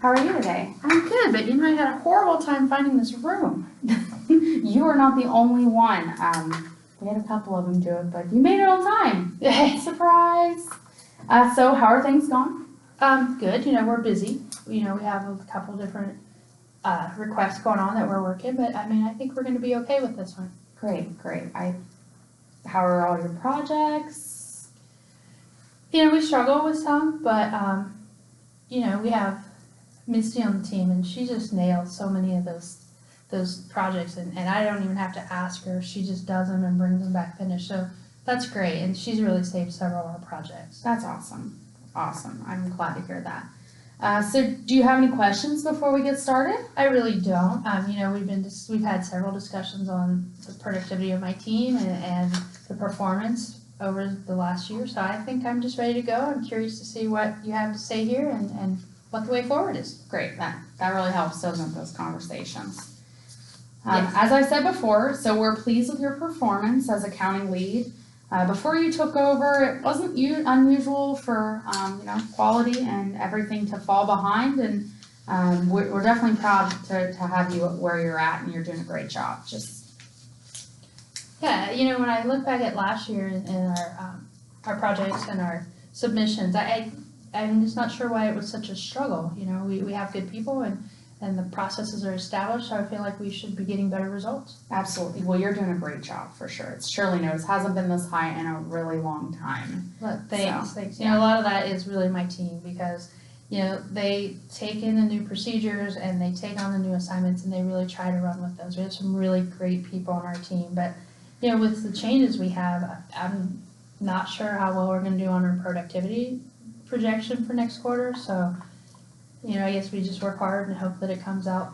How are you today? I'm good, but I had a horrible time finding this room. You are not the only one. We had a couple of them do it, but you made it on time. Surprise! So how are things going? Good. We're busy. We have a couple different requests going on that we're working, but I think we're going to be okay with this one. Great. How are all your projects? We struggle with some, but we have Misty on the team, and she just nails so many of those projects, and I don't even have to ask her. She just does them and brings them back finished. So that's great, and she's really saved several of our projects. That's awesome. I'm glad to hear that. So do you have any questions before we get started? I really don't. We've had several discussions on the productivity of my team and the performance over the last year. So I think I'm just ready to go. I'm curious to see what you have to say here and what the way forward is. Great. That really helps, doesn't it, those conversations? Yes. As I said before, so we're pleased with your performance as accounting lead. Before you took over, it wasn't unusual for quality and everything to fall behind, and we're definitely proud to have you where you're at, and you're doing a great job. When I look back at last year in our projects and our submissions, I'm just not sure why it was such a struggle. We have good people and the processes are established, so I feel like we should be getting better results. Absolutely. Well, you're doing a great job for sure. It's Shirley knows, hasn't been this high in a really long time. But thanks. Yeah. A lot of that is really my team because, they take in the new procedures and they take on the new assignments and they really try to run with those. We have some really great people on our team, but, with the changes we have, I'm not sure how well we're going to do on our productivity projection for next quarter, so I guess we just work hard and hope that it comes out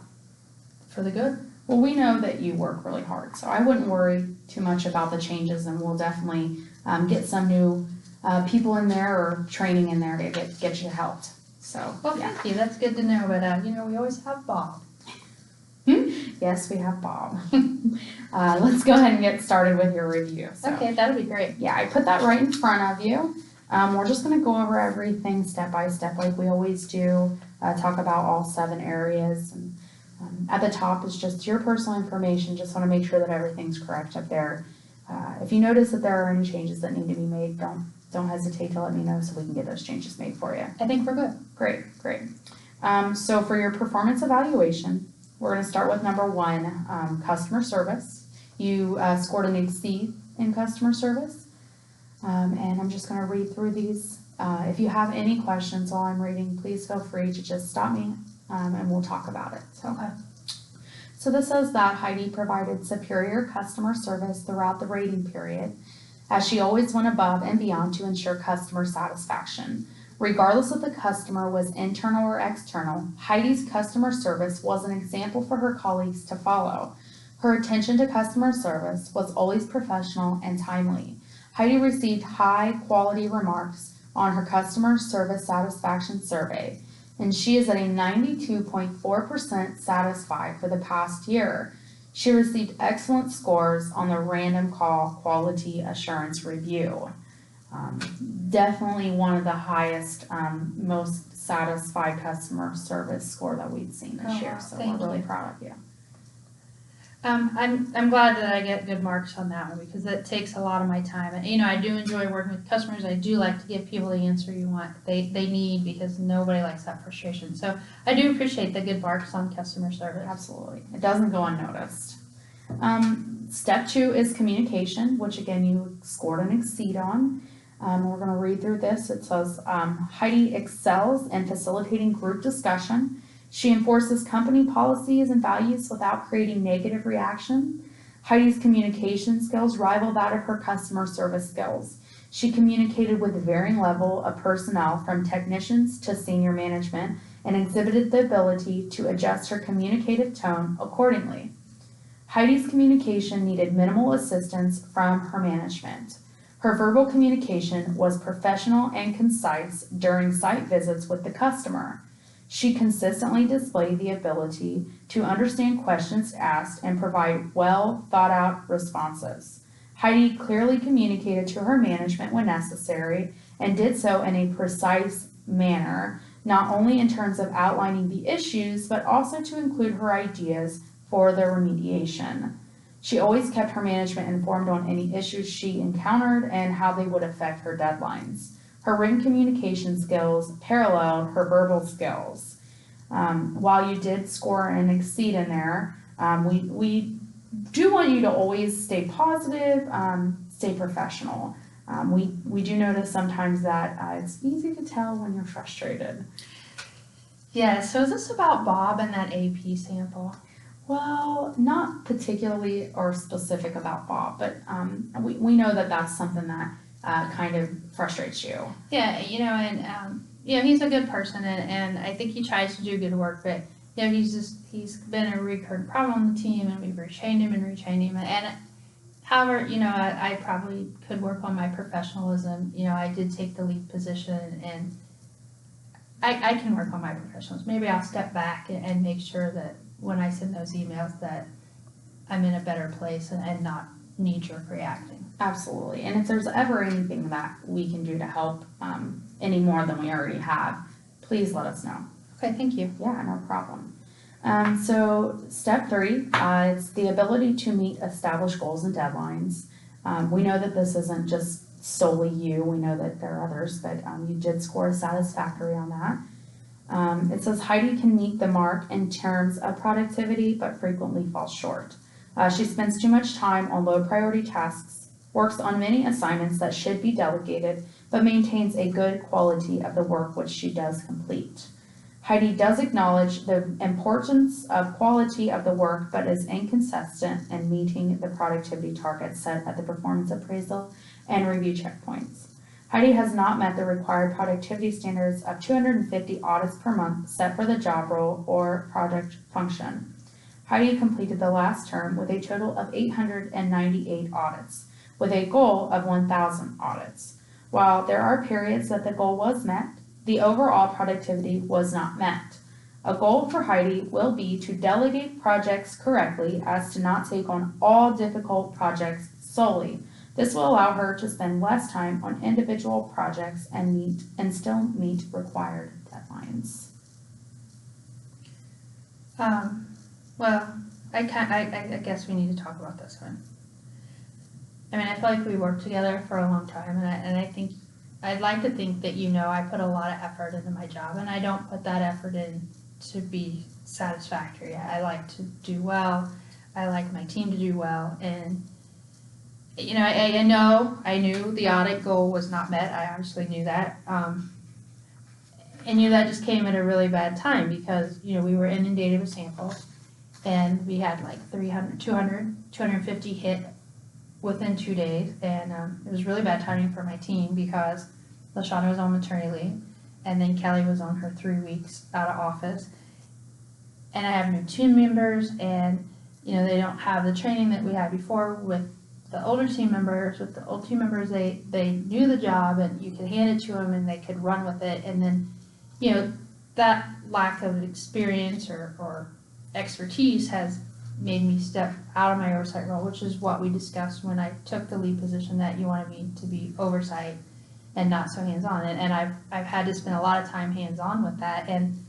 for the good. Well, we know that you work really hard, so I wouldn't worry too much about the changes, and we'll definitely get some new people in there or training in there to get you helped. So, well, thank you. That's good to know, but we always have Bob. Yes, we have Bob. Let's go ahead and get started with your review. So, okay, that'll be great. Yeah, I put that right in front of you. We're just going to go over everything step by step like we always do, talk about all 7 areas. And at the top is just your personal information. Just want to make sure that everything's correct up there. If you notice that there are any changes that need to be made, don't hesitate to let me know so we can get those changes made for you. I think we're good. Great. So for your performance evaluation, we're going to start with number 1, customer service. You scored an exceed in customer service. And I'm just going to read through these. If you have any questions while I'm reading, please feel free to just stop me and we'll talk about it. So this says that Heidi provided superior customer service throughout the rating period, as she always went above and beyond to ensure customer satisfaction. Regardless if the customer was internal or external, Heidi's customer service was an example for her colleagues to follow. Her attention to customer service was always professional and timely. Heidi received high-quality remarks on her customer service satisfaction survey, and she is at a 92.4% satisfied for the past year. She received excellent scores on the Random Call Quality Assurance Review. Definitely one of the highest, most satisfied customer service score that we've seen this year, so we're really proud of you. I'm glad that I get good marks on that one because it takes a lot of my time. And I do enjoy working with customers. I do like to give people the answer they need because nobody likes that frustration. So I do appreciate the good marks on customer service. Absolutely. It doesn't go unnoticed. Step 2 is communication, which again you scored an exceed on. We're going to read through this. It says Heidi excels in facilitating group discussion. She enforces company policies and values without creating negative reaction. Heidi's communication skills rival that of her customer service skills. She communicated with a varying level of personnel from technicians to senior management and exhibited the ability to adjust her communicative tone accordingly. Heidi's communication needed minimal assistance from her management. Her verbal communication was professional and concise during site visits with the customer. She consistently displayed the ability to understand questions asked and provide well thought out responses. Heidi clearly communicated to her management when necessary and did so in a precise manner not only in terms of outlining the issues, but also to include her ideas for their remediation. She always kept her management informed on any issues she encountered and how they would affect her deadlines. Her written communication skills paralleled her verbal skills. While you did score an exceed in there, we do want you to always stay positive, stay professional. We do notice sometimes that it's easy to tell when you're frustrated. Yeah, so is this about Bob and that AP sample? Well, not particularly or specific about Bob, but we know that that's something that kind of frustrates you. Yeah, he's a good person, and I think he tries to do good work, but he's been a recurring problem on the team, and we've retrained him, and however, I probably could work on my professionalism. I did take the lead position, and I can work on my professionalism. Maybe I'll step back and make sure that when I send those emails that I'm in a better place and not knee-jerk reacting. Absolutely, and if there's ever anything that we can do to help any more than we already have, please let us know. Okay, thank you. Yeah, no problem. So step 3, it's the ability to meet established goals and deadlines. We know that this isn't just solely you. We know that there are others, but you did score satisfactory on that. It says Heidi can meet the mark in terms of productivity, but frequently falls short. She spends too much time on low priority tasks, works on many assignments that should be delegated, but maintains a good quality of the work which she does complete. Heidi does acknowledge the importance of quality of the work, but is inconsistent in meeting the productivity targets set at the performance appraisal and review checkpoints. Heidi has not met the required productivity standards of 250 audits per month set for the job role or project function. Heidi completed the last term with a total of 898 audits, with a goal of 1,000 audits. While there are periods that the goal was met, the overall productivity was not met. A goal for Heidi will be to delegate projects correctly as to not take on all difficult projects solely. This will allow her to spend less time on individual projects and still meet required deadlines. Well, I guess we need to talk about this one. I mean, I feel like we worked together for a long time, and I think I'd like to think that I put a lot of effort into my job, and I don't put that effort in to be satisfactory. I like to do well. I like my team to do well, and I knew the audit goal was not met. I obviously knew that. I knew that just came at a really bad time because, we were inundated with samples and we had like 250 hit within 2 days. And it was really bad timing for my team because LaShawna was on maternity leave and then Kelly was on her 3 weeks out of office. And I have new team members and, they don't have the training that we had before with the older team members. With the old team members, they knew the job and you could hand it to them and they could run with it. And then, that lack of experience or expertise has made me step out of my oversight role, which is what we discussed when I took the lead position, that you wanted me to be oversight and not so hands-on. And I've had to spend a lot of time hands-on with that. And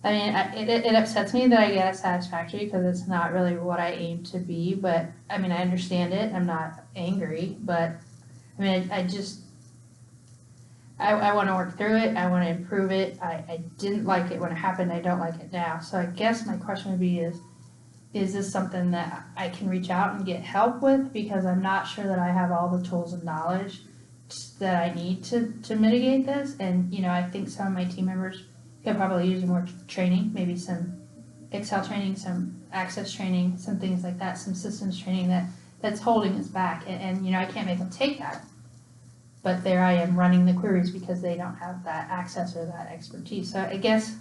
I mean, it upsets me that I get a satisfactory because it's not really what I aim to be, but I mean, I understand it. I'm not angry, but I mean, I want to work through it. I want to improve it. I didn't like it when it happened. I don't like it now. So I guess my question would be is this something that I can reach out and get help with? Because I'm not sure that I have all the tools and knowledge that I need to mitigate this. And, I think some of my team members could probably use more training, maybe some Excel training, some Access training, some things like that, some systems training that's holding us back. And I can't make them take that. But there I am running the queries because they don't have that access or that expertise. So I guess,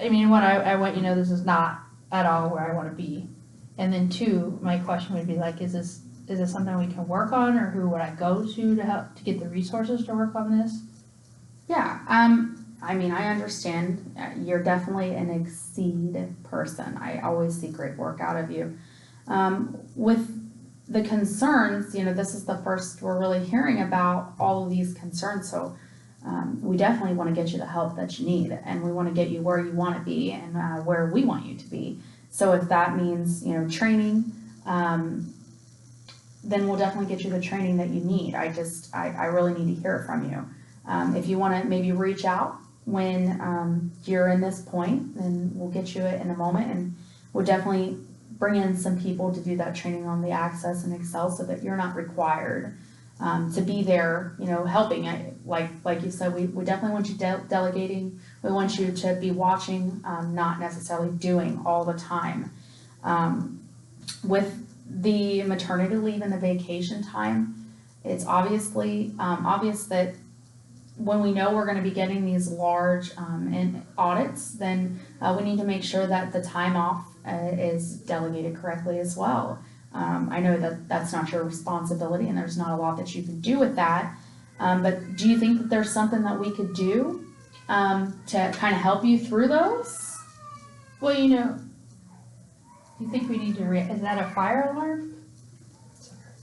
I want this is not at all where I want to be. And then 2, my question would be like, is this something we can work on, or who would I go to help to get the resources to work on this? Yeah, I understand. You're definitely an exceed person. I always see great work out of you. With the concerns, this is the first we're really hearing about all of these concerns. So we definitely want to get you the help that you need, and we want to get you where you want to be and where we want you to be. So if that means, training, then we'll definitely get you the training that you need. I really need to hear it from you. If you want to maybe reach out when you're in this point, then we'll get you it in a moment, and we'll definitely bring in some people to do that training on the Access and Excel so that you're not required to be there, helping it. Like you said, we definitely want you delegating. We want you to be watching, not necessarily doing all the time. With the maternity leave and the vacation time, it's obviously obvious that when we know we're going to be getting these large audits, then we need to make sure that the time off is delegated correctly as well. I know that that's not your responsibility and there's not a lot that you can do with that, but do you think that there's something that we could do to kind of help you through those? Well, you think we need to, is that a fire alarm?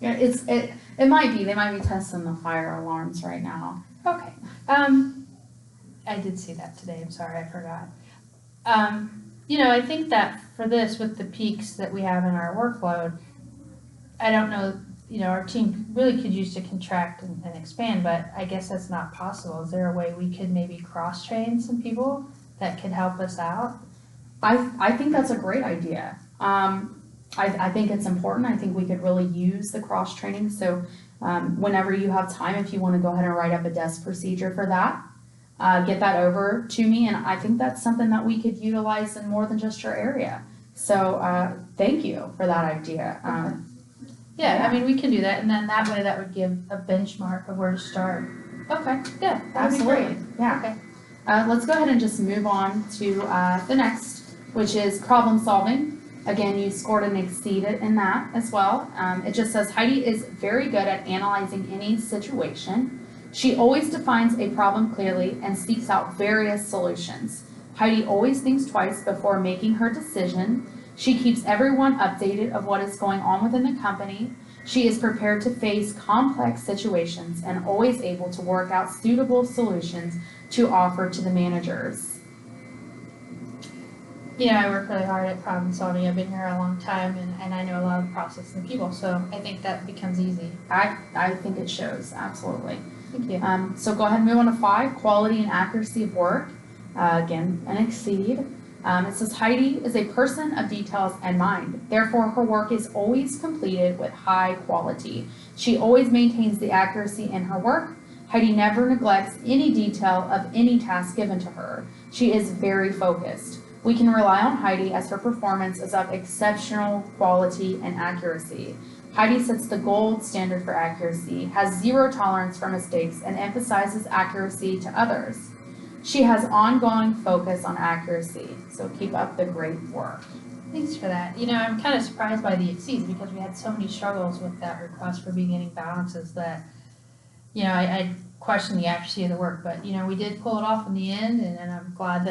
Yeah, it might be. They might be testing the fire alarms right now. Okay. I did see that today. I'm sorry, I forgot. I think that for this, with the peaks that we have in our workload, I don't know, our team really could use to contract and expand, but I guess that's not possible. Is there a way we could maybe cross-train some people that could help us out? I think that's a great idea. I think it's important. I think we could really use the cross-training. So whenever you have time, if you want to go ahead and write up a desk procedure for that, get that over to me. And I think that's something that we could utilize in more than just your area. So thank you for that idea. Okay. Yeah, I mean, we can do that. And then that way that would give a benchmark of where to start. Okay, yeah, that would be great. Yeah. Okay. Let's go ahead and just move on to the next, which is problem solving. Again, you scored an exceed in that as well. It just says Heidi is very good at analyzing any situation. She always defines a problem clearly and seeks out various solutions. Heidi always thinks twice before making her decision. She keeps everyone updated of what is going on within the company. She is prepared to face complex situations and always able to work out suitable solutions to offer to the managers. I work really hard at problem solving. I've been here a long time and I know a lot of the process and people, so I think that becomes easy. I think it shows, absolutely. Thank you. So go ahead and move on to 5, quality and accuracy of work. Again, an exceed. It says Heidi is a person of details and mind. Therefore, her work is always completed with high quality. She always maintains the accuracy in her work. Heidi never neglects any detail of any task given to her. She is very focused. We can rely on Heidi as her performance is of exceptional quality and accuracy. Heidi sets the gold standard for accuracy, has zero tolerance for mistakes, and emphasizes accuracy to others. She has ongoing focus on accuracy, so keep up the great work. Thanks for that. I'm kind of surprised by the exceeds because we had so many struggles with that request for beginning balances that, I questioned the accuracy of the work, but, we did pull it off in the end, and I'm glad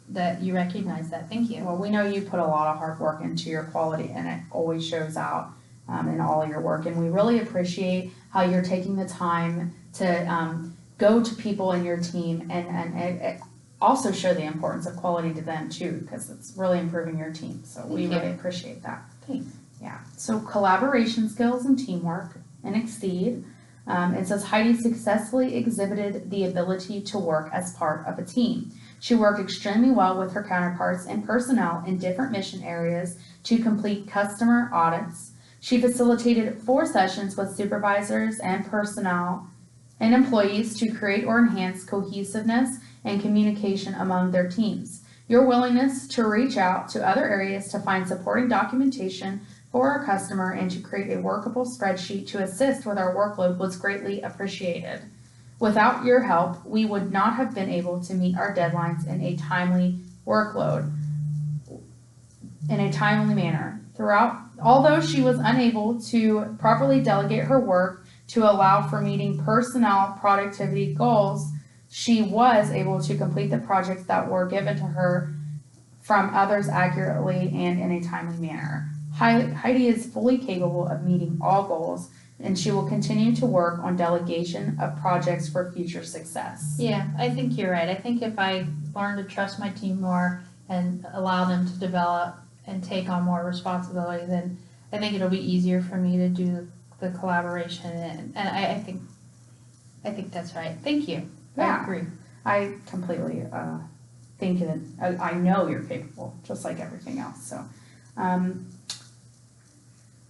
that you recognize that. Thank you. Well, we know you put a lot of hard work into your quality, and it always shows out in all your work, and we really appreciate how you're taking the time to go to people in your team and also show the importance of quality to them too, because it's really improving your team. So we really appreciate that. Thanks. Yeah. So collaboration skills and teamwork and exceed. It says Heidi successfully exhibited the ability to work as part of a team. She worked extremely well with her counterparts and personnel in different mission areas to complete customer audits. She facilitated 4 sessions with supervisors and personnel and employees to create or enhance cohesiveness and communication among their teams. Your willingness to reach out to other areas to find supporting documentation for our customer and to create a workable spreadsheet to assist with our workload was greatly appreciated. Without your help, we would not have been able to meet our deadlines in a timely manner. Although she was unable to properly delegate her work to allow for meeting personnel productivity goals, she was able to complete the projects that were given to her from others accurately and in a timely manner. Heidi is fully capable of meeting all goals. and she will continue to work on delegation of projects for future success. Yeah, I think you're right. I think if I learn to trust my team more and allow them to develop and take on more responsibility, then I think it'll be easier for me to do the collaboration, and I think that's right. Thank you. Yeah. I agree. I completely think that I know you're capable, just like everything else. So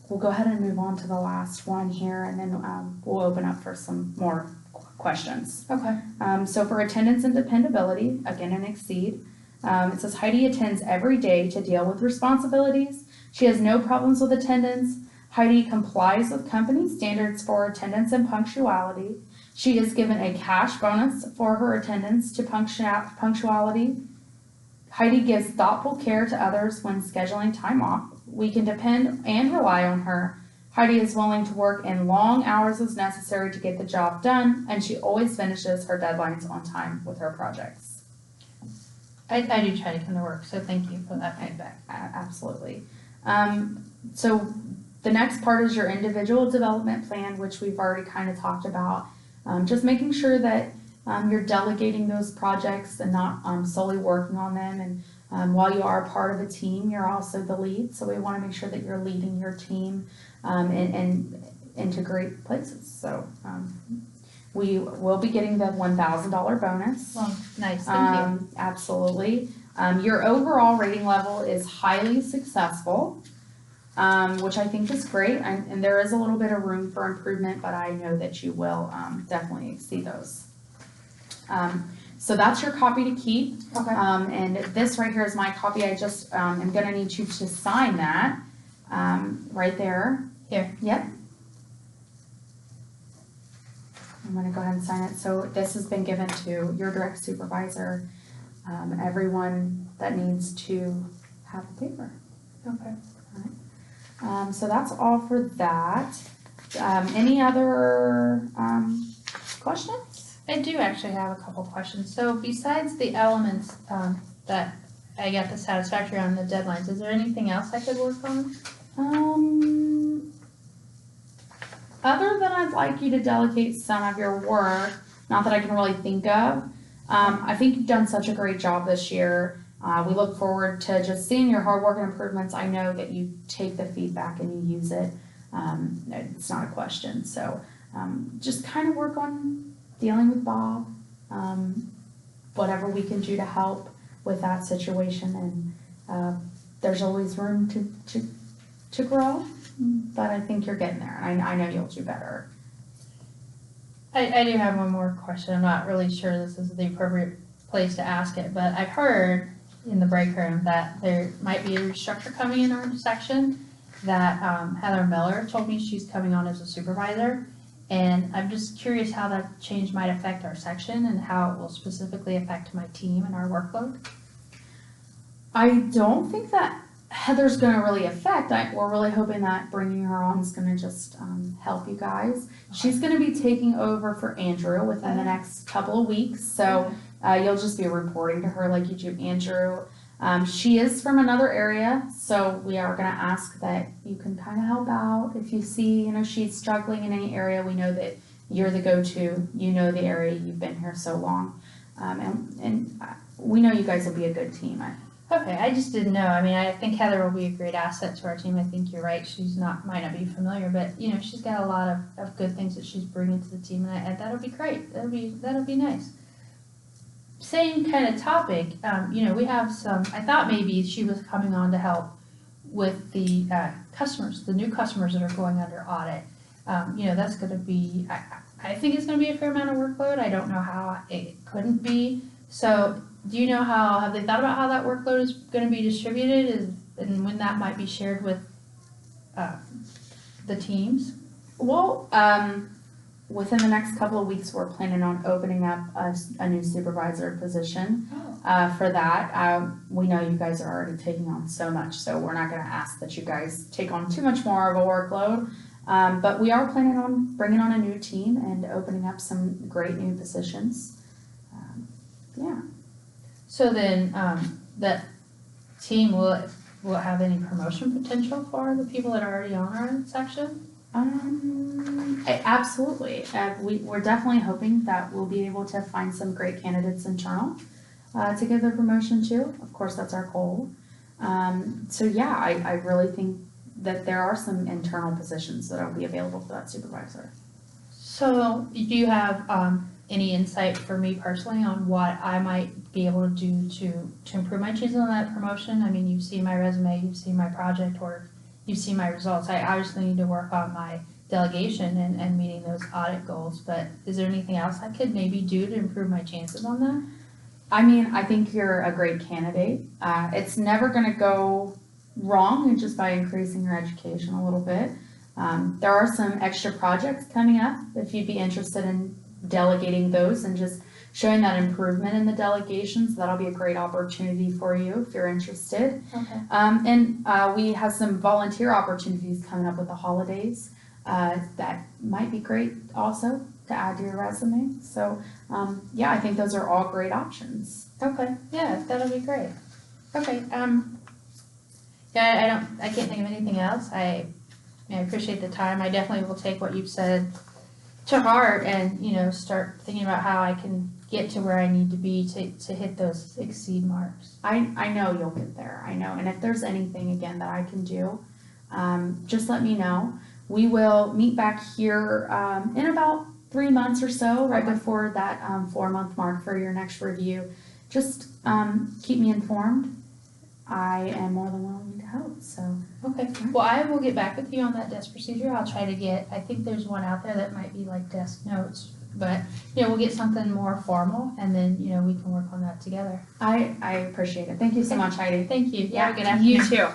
we'll go ahead and move on to the last one here, and then we'll open up for some more questions. Okay. So for attendance and dependability, again, an exceed. It says Heidi attends every day to deal with responsibilities. She has no problems with attendance. Heidi complies with company standards for attendance and punctuality. She is given a cash bonus for her attendance to punctuality. Heidi gives thoughtful care to others when scheduling time off. We can depend and rely on her. Heidi is willing to work in long hours as necessary to get the job done, and she always finishes her deadlines on time with her projects. I do try to come to work, so thank you for that feedback. Absolutely. So the next part is your individual development plan, which we've already kind of talked about. Just making sure that you're delegating those projects and not solely working on them. And while you are part of a team, you're also the lead. So we want to make sure that you're leading your team and into great places. So we will be getting the $1,000 bonus. Well, nice, thank you. Absolutely. Your overall rating level is highly successful, which I think is great. And there is a little bit of room for improvement, but I know that you will definitely exceed those. So that's your copy to keep. Okay. And this right here is my copy. I just am going to need you to sign that right there. Here. Yep. I'm going to go ahead and sign it. So this has been given to your direct supervisor, everyone that needs to have a paper. Okay. So that's all for that. Any other questions? I do actually have a couple questions. So besides the elements that I got the satisfactory on the deadlines, is there anything else I could work on? Other than I'd like you to delegate some of your work, not that I can really think of, I think you've done such a great job this year. We look forward to just seeing your hard work and improvements. I know that you take the feedback and you use it. It's not a question. So just kind of work on dealing with Bob, whatever we can do to help with that situation. And there's always room to grow, but I think you're getting there. And I know you'll do better. I do have one more question. I'm not really sure this is the appropriate place to ask it, but I've heard in the break room that there might be a restructure coming in our section, that Heather Miller told me she's coming on as a supervisor, and I'm just curious how that change might affect our section and how it will specifically affect my team and our workload. I don't think that Heather's going to really affect. We're really hoping that bringing her on is going to just help you guys. She's going to be taking over for Andrew within the next couple of weeks, so you'll just be reporting to her like you do Andrew. She is from another area, so we are going to ask that you can kind of help out. If you see, she's struggling in any area, we know that you're the go-to. You know the area, you've been here so long. And we know you guys will be a good team. Okay, I just didn't know. I mean, I think Heather will be a great asset to our team. I think you're right. Might not be familiar, but she's got a lot of good things that she's bringing to the team, and that'll be great. That'll be nice. Same kind of topic. We have some. I thought maybe she was coming on to help with the customers, the new customers that are going under audit. That's going to be. I think it's going to be a fair amount of workload. I don't know how it couldn't be. So. Do you know have they thought about how that workload is going to be distributed and when that might be shared with the teams? Well, within the next couple of weeks, we're planning on opening up a new supervisor position. For that. We know you guys are already taking on so much, so we're not going to ask that you guys take on too much more of a workload. But we are planning on bringing on a new team and opening up some great new positions. Yeah. So then, that team will have any promotion potential for the people that are already on our section? Absolutely. We're definitely hoping that we'll be able to find some great candidates internal to give the promotion to. Of course, that's our goal. So yeah, I really think that there are some internal positions that will be available for that supervisor. So, do you have any insight for me personally on what I might be able to do to improve my chances on that promotion? I mean, you've seen my resume, you've seen my project work, you've seen my results. I obviously need to work on my delegation and meeting those audit goals, but is there anything else I could maybe do to improve my chances on that? I mean, I think you're a great candidate. It's never going to go wrong just by increasing your education a little bit. There are some extra projects coming up if you'd be interested in delegating those and just showing that improvement in the delegations. That'll be a great opportunity for you if you're interested. Okay. And we have some volunteer opportunities coming up with the holidays that might be great also to add to your resume. So yeah, I think those are all great options. Okay, yeah, that'll be great. Okay, yeah, I can't think of anything else. I appreciate the time. I definitely will take what you've said to heart and, start thinking about how I can get to where I need to be to hit those exceed marks. I know you'll get there. I know. And if there's anything again that I can do, just let me know. We will meet back here in about 3 months or so, right before that 4-month mark for your next review. Just keep me informed. I am more than willing to help. So okay. Well, I will get back with you on that desk procedure. I'll try to get. I think there's one out there that might be like desk notes, but we'll get something more formal, and then we can work on that together. I appreciate it. Thank you so much, Heidi. Thank you. Yeah. Have a good afternoon. You too.